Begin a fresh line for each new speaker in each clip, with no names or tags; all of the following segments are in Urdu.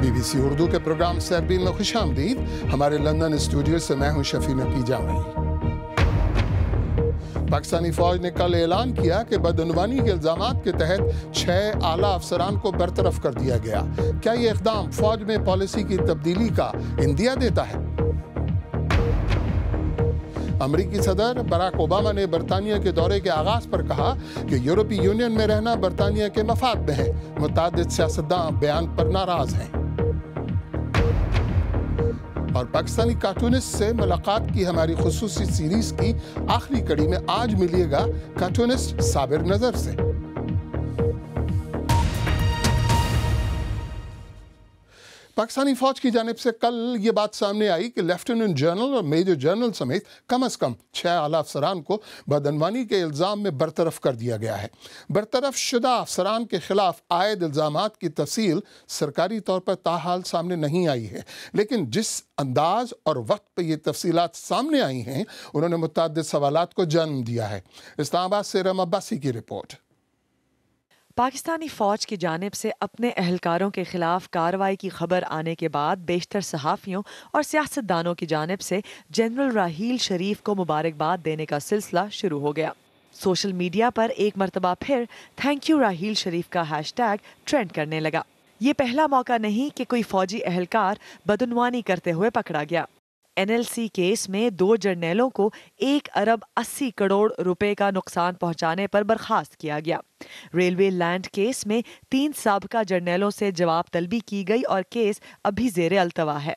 BBC اردو کے پروگرام سیربین میں خوش آمدید. ہمارے لندن اسٹوڈیو سے میں ہوں شفیع نقی جامعی. پاکستانی فوج نے کل اعلان کیا کہ بدعنوانی کے الزامات کے تحت 6 اعلیٰ افسران کو برطرف کر دیا گیا. کیا یہ اقدام فوج میں پالیسی کی تبدیلی کا اندیا دیتا ہے؟ امریکی صدر براک اوباما نے برطانیہ کے دورے کے آغاز پر کہا کہ یورپی یونین میں رہنا برطانیہ کے مفاد میں ہے. متعدد سیاستداں بیان پر ناراض ہیں. اور پاکستانی کارٹونسٹ سے ملاقات کی ہماری خصوصی سیریز کی آخری کڑی میں آج ملیے گا کارٹونسٹ صابر نظر سے. پاکستانی فوج کی جانب سے کل یہ بات سامنے آئی کہ لیفٹیننٹ جنرل اور میجر جنرل سمیت کم از کم 6 اعلیٰ افسران کو بدعنوانی کے الزام میں برطرف کر دیا گیا ہے. برطرف شدہ افسران کے خلاف عائد الزامات کی تفصیل سرکاری طور پر تاحال سامنے نہیں آئی ہے، لیکن جس انداز اور وقت پہ یہ تفصیلات سامنے آئی ہیں انہوں نے متعدد سوالات کو جنم دیا ہے. اسلام آباد سے رم عباسی کی رپورٹ.
پاکستانی فوج کی جانب سے اپنے اہلکاروں کے خلاف کارروائی کی خبر آنے کے بعد بیشتر صحافیوں اور سیاستدانوں کی جانب سے جنرل راحیل شریف کو مبارکباد دینے کا سلسلہ شروع ہو گیا. سوشل میڈیا پر ایک مرتبہ پھر تھینک یو راحیل شریف کا ہیش ٹیگ ٹرینڈ کرنے لگا. یہ پہلا موقع نہیں کہ کوئی فوجی اہلکار بدعنوانی کرتے ہوئے پکڑا گیا. NLC کیس میں 2 جرنیلوں کو 1 ارب 80 کروڑ روپے کا نقصان پہنچانے پر برخاست کیا گیا. ریلوے لینڈ کیس میں 3 سابقہ جرنیلوں سے جواب طلبی کی گئی اور کیس ابھی زیر التوا ہے.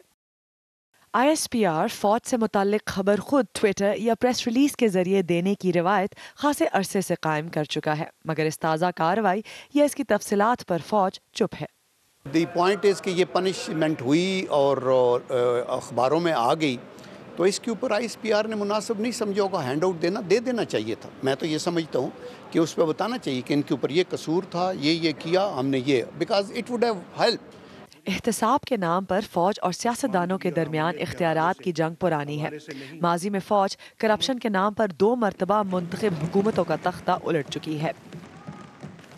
ISPR فوج سے متعلق خبر خود ٹویٹر یا پریس ریلیز کے ذریعے دینے کی روایت خاصے عرصے سے قائم کر چکا ہے، مگر اس تازہ کارروائی یا اس کی تفصیلات پر فوج چپ ہے.
دی پوائنٹ از کہ یہ پنشمنٹ ہوئی اور اخباروں میں آ گئی تو اس کے اوپر ISPR نے مناسب نہیں سمجھا ہوگا ہینڈ آؤٹ دے دینا چاہیے تھا. میں تو یہ سمجھتا ہوں کہ اس پہ بتانا چاہیے کہ ان کے اوپر یہ قصور تھا، یہ کیا ہم نے، یہ because it would have help.
احتساب کے نام پر فوج اور سیاستدانوں کے درمیان اختیارات کی جنگ پرانی ہے. ماضی میں فوج کرپشن کے نام پر 2 مرتبہ منتخب حکومتوں کا تختہ الٹ چکی ہے.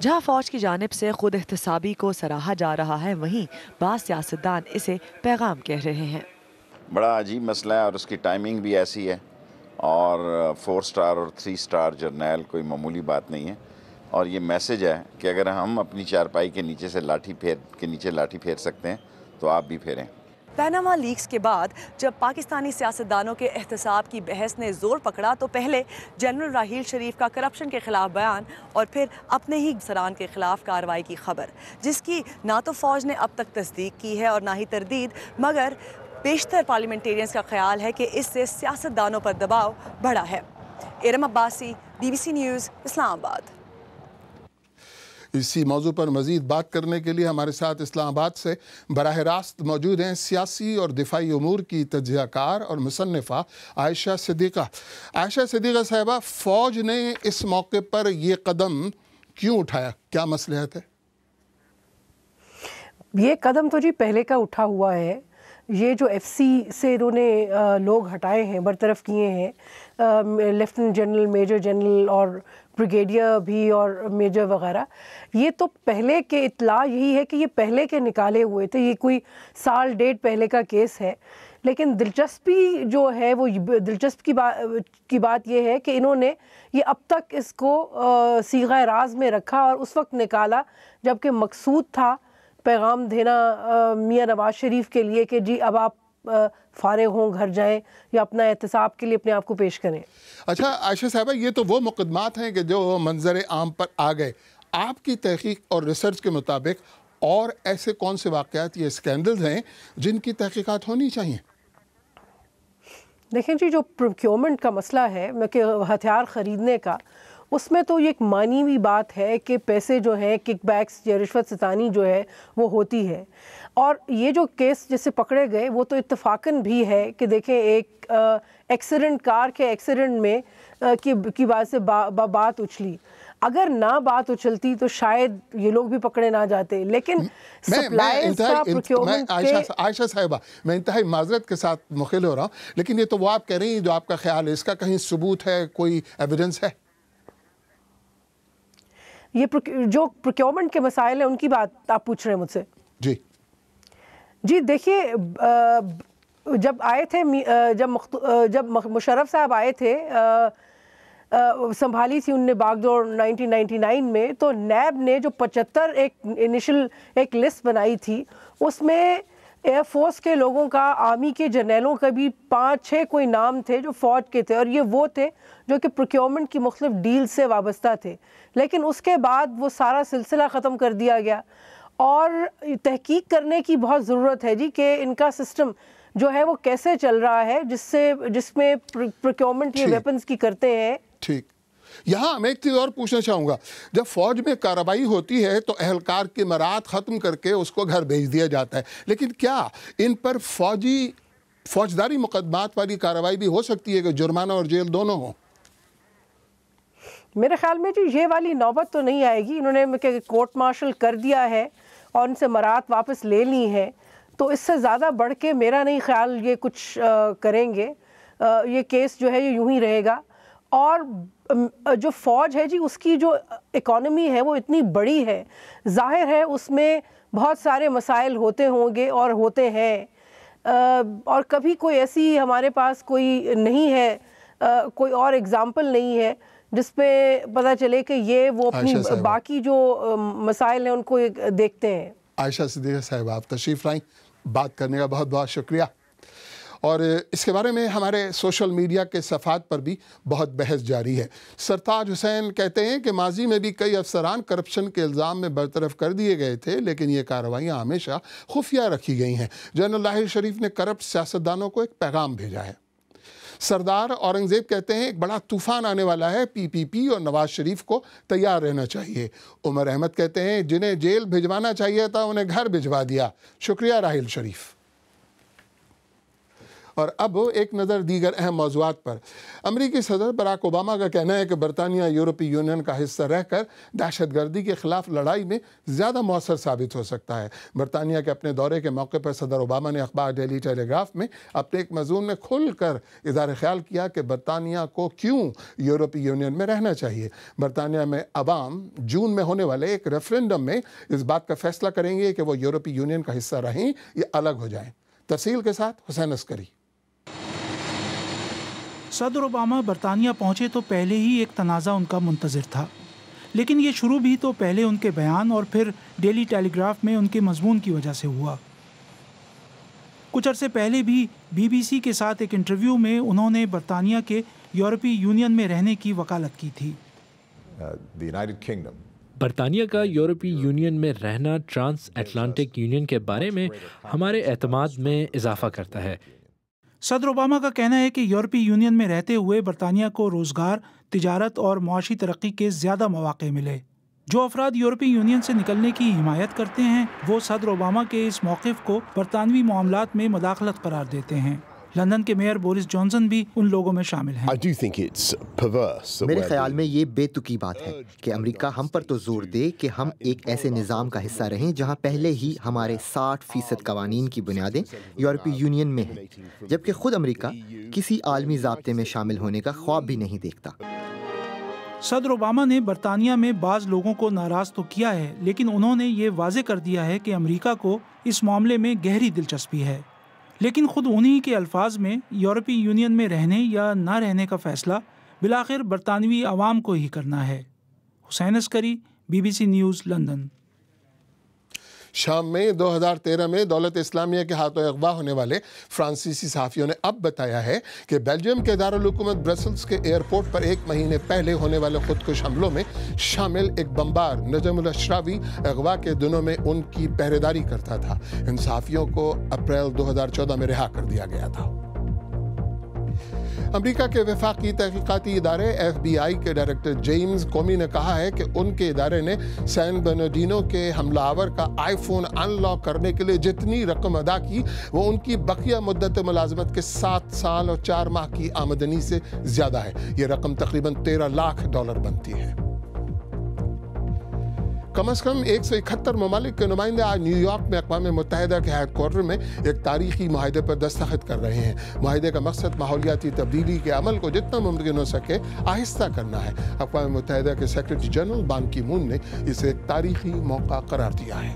جہاں فوج کی جانب سے خود احتسابی کو سراہا جا رہا ہے، وہیں بعض سیاستدان اسے پیغام کہہ رہے ہیں.
بڑا عجیب مسئلہ ہے اور اس کی ٹائمنگ بھی ایسی ہے، اور 4 سٹار اور 3 سٹار جرنیل کوئی معمولی بات نہیں ہے. اور یہ میسج ہے کہ اگر ہم اپنی چارپائی کے نیچے سے لاٹھی پھیر سکتے ہیں تو آپ بھی پھیریں.
پیناما لیکس کے بعد جب پاکستانی سیاستدانوں کے احتساب کی بحث نے زور پکڑا تو پہلے جنرل راحیل شریف کا کرپشن کے خلاف بیان اور پھر اپنے ہی افسران کے خلاف کارروائی کی خبر، جس کی نہ تو فوج نے اب تک تصدیق کی ہے اور نہ ہی تردید، مگر بیشتر پارلیمنٹیرینز کا خیال ہے کہ اس سے سیاستدانوں پر دباؤ بڑھا ہے. ارم عباسی، BBC نیوز، اسلام آباد.
اسی موضوع پر مزید بات کرنے کے لیے ہمارے ساتھ اسلام آباد سے براہ راست موجود ہیں سیاسی اور دفاعی امور کی تجزیہ کار اور مصنفہ عائشہ صدیقہ. عائشہ صدیقہ صاحبہ، فوج نے اس موقع پر یہ قدم کیوں اٹھایا؟ کیا مصلحت ہے؟
یہ قدم تو جی پہلے کا اٹھا ہوا ہے. یہ جو FC سے انہوں نے لوگ ہٹائے ہیں، برطرف کیے ہیں، لیفٹیننٹ جنرل، میجر جنرل اور بریگیڈیئر بھی اور میجر وغیرہ، یہ تو پہلے کے اطلاع یہی ہے کہ یہ پہلے کے نکالے ہوئے تھے. یہ کوئی سال ڈیڑھ پہلے کا کیس ہے. لیکن دلچسپی جو ہے وہ کی بات یہ ہے کہ انہوں نے یہ اب تک اس کو صیغہ راز میں رکھا اور اس وقت نکالا جبکہ مقصود تھا پیغام دینا میاں نواز شریف کے لیے کہ جی اب آپ فارغ ہوں، گھر جائیں یا اپنا احتساب کے لیے اپنے آپ کو پیش کریں.
اچھا عائشہ صاحبہ، یہ تو وہ مقدمات ہیں کہ جو منظر عام پر آ گئے. آپ کی تحقیق اور ریسرچ کے مطابق اور ایسے کون سے واقعات یا اسکینڈلز ہیں جن کی تحقیقات ہونی چاہیے؟
دیکھیں جی، جو پروکیورمنٹ کا مسئلہ ہے کہ ہتھیار خریدنے کا، اس میں تو یہ ایک معنوی بات ہے کہ پیسے جو ہیں کک بیکس یا رشوت ستانی جو ہے وہ ہوتی ہے. اور یہ جو کیس جیسے پکڑے گئے وہ تو اتفاقاً بھی ہے کہ دیکھیں ایک ایکسیڈنٹ، کار کے ایکسیڈنٹ میں کی وجہ سے بات اچھلی. اگر نہ بات اچھلتی تو شاید یہ لوگ بھی پکڑے نہ جاتے. لیکن سپلائز کا پروکیورمنٹ
عائشہ صاحبہ، میں انتہائی معذرت کے ساتھ مخل ہو رہا ہوں، لیکن یہ تو وہ آپ کہہ رہی ہیں جو آپ کا خیال ہے، اس کا کہیں ثبوت ہے، کوئی ایویڈنس ہے؟ یہ
جو پروکیورمنٹ کے مسائل ہیں ان کی بات آپ پوچھ رہے ہیں مجھ سے؟
جی.
جی دیکھیے جب آئے تھے جب مشرف صاحب آئے تھے سنبھالی تھی انہوں نے باغ دوڑ 1999 میں، تو نیب نے جو 75 ایک انیشل ایک لسٹ بنائی تھی، اس میں ایئر فورس کے لوگوں کا، آرمی کے جرنیلوں کا بھی 5-6 کوئی نام تھے جو فوج کے تھے، اور یہ وہ تھے جو کہ پروکیورمنٹ کی مختلف ڈیل سے وابستہ تھے. لیکن اس کے بعد وہ سارا سلسلہ ختم کر دیا گیا، اور تحقیق کرنے کی بہت ضرورت ہے جی کہ ان کا سسٹم جو ہے وہ کیسے چل رہا ہے، جس میں پروکیورمنٹ یہ ویپنز کی کرتے ہیں.
ٹھیک، یہاں میں ایک چیز اور پوچھنا چاہوں گا، جب فوج میں کارروائی ہوتی ہے تو اہلکار کے مراد ختم کر کے اس کو گھر بھیج دیا جاتا ہے، لیکن کیا ان پر فوجداری مقدمات والی کارروائی بھی ہو سکتی ہے کہ جرمانہ اور جیل دونوں ہوں؟
میرے خیال میں جی یہ والی نوبت تو نہیں آئے گی. انہوں نے کورٹ مارشل کر دیا ہے اور ان سے مراد واپس لے لی ہیں، تو اس سے زیادہ بڑھ کے میرا نہیں خیال یہ کچھ کریں گے. یہ کیس جو ہے یہ یوں ہی رہے گا. اور جو فوج ہے جی اس کی جو اکانومی ہے وہ اتنی بڑی ہے، ظاہر ہے اس میں بہت سارے مسائل ہوتے ہوں گے اور ہوتے ہیں، اور کبھی کوئی ایسی ہمارے پاس کوئی نہیں ہے، کوئی اور اگزامپل نہیں ہے جس پہ پتہ چلے کہ یہ وہ اپنی باقی جو مسائل ہیں ان کو دیکھتے ہیں.
عائشہ صدیقہ صاحب، آپ تشریف لائیں، بات کرنے کا بہت بہت شکریہ. اور اس کے بارے میں ہمارے سوشل میڈیا کے صفحات پر بھی بہت بحث جاری ہے. سرتاج حسین کہتے ہیں کہ ماضی میں بھی کئی افسران کرپشن کے الزام میں برطرف کر دیے گئے تھے، لیکن یہ کارروائیاں ہمیشہ خفیہ رکھی گئی ہیں. جنرل راحیل شریف نے کرپٹ سیاستدانوں کو ایک پیغام بھیجا ہے. سردار اورنگزیب کہتے ہیں ایک بڑا طوفان آنے والا ہے، PPP اور نواز شریف کو تیار رہنا چاہیے. عمر احمد کہتے ہیں جنہیں جیل بھجوانا چاہیے تھا انہیں گھر بھجوا دیا. شکریہ راحیل شریف. اور اب ایک نظر دیگر اہم موضوعات پر. امریکی صدر براک اوباما کا کہنا ہے کہ برطانیہ یورپی یونین کا حصہ رہ کر دہشت گردی کے خلاف لڑائی میں زیادہ مؤثر ثابت ہو سکتا ہے. برطانیہ کے اپنے دورے کے موقع پر صدر اوباما نے اخبار ڈیلی ٹیلی گراف میں اپنے ایک مضمون میں کھل کر اظہار خیال کیا کہ برطانیہ کو کیوں یورپی یونین میں رہنا چاہیے. برطانیہ میں عوام جون میں ہونے والے ایک ریفرینڈم میں اس بات کا فیصلہ کریں گے کہ وہ یورپی یونین کا حصہ رہیں یا الگ ہو جائیں. تفصیل کے ساتھ حسین عسکری.
صدر اوباما برطانیہ پہنچے تو پہلے ہی ایک تنازع ان کا منتظر تھا، لیکن یہ شروع بھی تو پہلے ان کے بیان اور پھر ڈیلی ٹیلی گراف میں ان کے مضمون کی وجہ سے ہوا. کچھ عرصے پہلے بھی BBC کے ساتھ ایک انٹرویو میں انہوں نے برطانیہ کے یورپی یونین میں رہنے کی وکالت کی تھی.
برطانیہ کا یورپی یونین میں رہنا ٹرانس اٹلانٹک یونین کے بارے میں ہمارے اعتماد میں اضافہ کرتا ہے.
صدر اوباما کا کہنا ہے کہ یورپی یونین میں رہتے ہوئے برطانیہ کو روزگار، تجارت اور معاشی ترقی کے زیادہ مواقع ملے. جو افراد یورپی یونین سے نکلنے کی حمایت کرتے ہیں وہ صدر اوباما کے اس موقف کو برطانوی معاملات میں مداخلت قرار دیتے ہیں. لندن کے میئر بورس جانسن بھی ان لوگوں میں شامل ہیں.
میرے خیال میں یہ بے تکی بات ہے کہ امریکہ ہم پر تو زور دے کہ ہم ایک ایسے نظام کا حصہ رہیں جہاں پہلے ہی ہمارے 60% قوانین کی بنیادیں یورپی یونین میں ہیں، جبکہ خود امریکہ کسی عالمی ضابطے میں شامل ہونے کا خواب بھی نہیں دیکھتا.
صدر اوباما نے برطانیہ میں بعض لوگوں کو ناراض تو کیا ہے، لیکن انہوں نے یہ واضح کر دیا ہے کہ امریکہ کو اس معاملے میں گہری دلچسپی ہے. لیکن خود انہی کے الفاظ میں یورپی یونین میں رہنے یا نہ رہنے کا فیصلہ بالآخر برطانوی عوام کو ہی کرنا ہے. حسین عسکری، BBC نیوز، لندن.
شام میں 2013 میں دولت اسلامیہ کے ہاتھوں اغوا ہونے والے فرانسیسی صحافیوں نے اب بتایا ہے کہ بیلجیم کے دارالحکومت برسلز کے ایئرپورٹ پر 1 مہینے پہلے ہونے والے خودکش حملوں میں شامل ایک بمبار نجم الاشراوی اغوا کے دنوں میں ان کی پہرےداری کرتا تھا. ان صحافیوں کو اپریل 2014 میں رہا کر دیا گیا تھا. امریکہ کے وفاقی تحقیقاتی ادارے FBI کے ڈائریکٹر جیمز کومی نے کہا ہے کہ ان کے ادارے نے سین برنارڈینو کے حملہ آور کا آئی فون ان لاک کرنے کے لیے جتنی رقم ادا کی وہ ان کی بقیہ مدت ملازمت کے 7 سال اور 4 ماہ کی آمدنی سے زیادہ ہے. یہ رقم تقریباً $13 لاکھ بنتی ہے. کم از کم 171 ممالک کے نمائندے آج نیو یارک میں اقوام متحدہ کے ہیڈ کوارٹر میں ایک تاریخی معاہدے پر دستخط کر رہے ہیں. معاہدے کا مقصد ماحولیاتی تبدیلی کے عمل کو جتنا ممکن ہو سکے آہستہ کرنا ہے. اقوام متحدہ کے سیکرٹری جنرل بان کی مون نے اسے ایک تاریخی موقع قرار دیا ہے.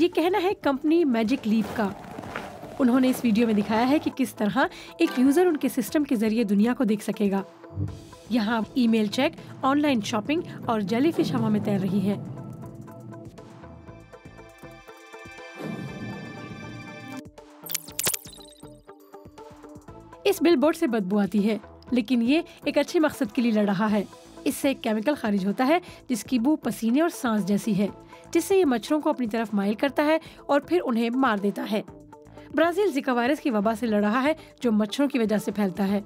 یہ کہنا ہے کمپنی میجک لیپ کا۔ انہوں نے اس ویڈیو میں دکھایا ہے کہ کس طرح ایک یوزر ان کے سسٹم کے ذریعے دنیا کو دیکھ سکے گا۔ یہاں ای mail check, on line shopping اور جیلی فش ہوا میں تیر رہی ہے۔ اس بل بورڈ سے بدبو آتی ہے، لیکن یہ ایک اچھے مقصد کے لیے لڑ رہا ہے۔ اس سے ایک کیمیکل خارج ہوتا ہے جس کی بو پسینے اور سانس جیسی ہے، جس سے یہ مچھروں کو اپنی طرف مائل کرتا ہے اور پھر انہیں مار دیتا ہے۔ برازیل زیکا وائرس کی وبا سے لڑ رہا ہے جو مچھروں کی وجہ سے پھیلتا ہے۔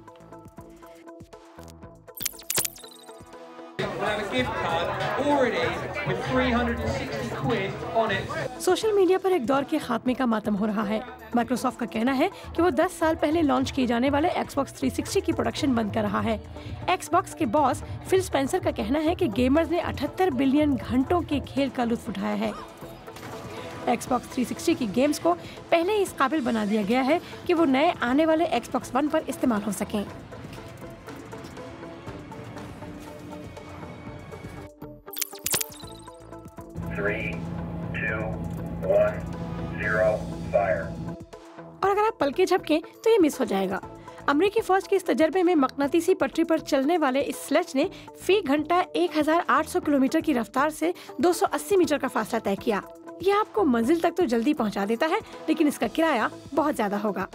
سوشل میڈیا پر ایک دور کے خاتمے کا ماتم ہو رہا ہے۔ مائیکروسافٹ کا کہنا ہے کہ وہ 10 سال پہلے لانچ کیے جانے والے ایکس باکس 360 کی پروڈکشن بند کر رہا ہے۔ ایکس باکس کے باس فل اسپینسر کا کہنا ہے کہ گیمرز نے 78 بلین گھنٹوں کے کھیل کا لطف اٹھایا ہے۔ ایکس باکس 360 کی گیمز کو پہلے ہی اس قابل بنا دیا گیا ہے کہ وہ نئے آنے والے ایکس باکس 1 پر استعمال ہو سکیں۔ اور اگر آپ پلکیں جھپکیں تو یہ مس ہو جائے گا۔ امریکی فوج کے اس تجربے میں مقناطیسی پٹری پر چلنے والے اس سلیج نے فی گھنٹہ 1800 کلومیٹر کی رفتار سے 280 میٹر کا فاصلہ طے کیا۔ یہ آپ کو منزل تک تو جلدی پہنچا دیتا ہے، لیکن اس کا کرایہ بہت زیادہ ہوگا۔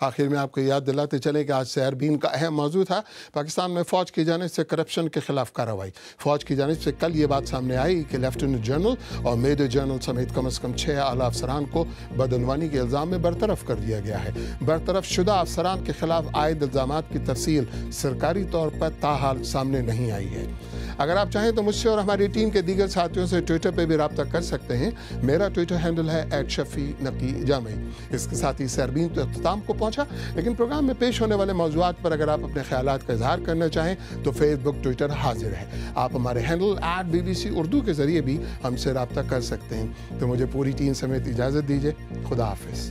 آخر میں آپ کو یاد دلاتے چلیں کہ آج سے اربین کا اہم موضوع تھا پاکستان میں فوج کی جانب سے کرپشن کے خلاف کارروائی۔ فوج کی جانب سے کل یہ بات سامنے آئی کہ لیفٹیننٹ جنرل اور میجر جنرل سمیت کم از کم 6 اعلیٰ افسران کو بدعنوانی کے الزام میں برطرف کر دیا گیا ہے۔ برطرف شدہ افسران کے خلاف عائد الزامات کی تفصیل سرکاری طور پر تاحال سامنے نہیں آئی ہے۔ اگر آپ چاہیں تو مجھ سے اور ہماری ٹیم کے دیگر ساتھیوں سے ٹویٹر پہ بھی رابطہ کر سکتے ہیں۔ میرا ٹویٹر ہینڈل ہے @شفیع_نقی_جامعی۔ اس کے ساتھ ہی سربین تو اختتام کو پہنچا، لیکن پروگرام میں پیش ہونے والے موضوعات پر اگر آپ اپنے خیالات کا اظہار کرنا چاہیں تو فیس بک، ٹویٹر حاضر ہے۔ آپ ہمارے ہینڈل @BBC اردو کے ذریعے بھی ہم سے رابطہ کر سکتے ہیں۔ تو مجھے پوری ٹیم سمیت اجازت دیجیے۔ خدا حافظ۔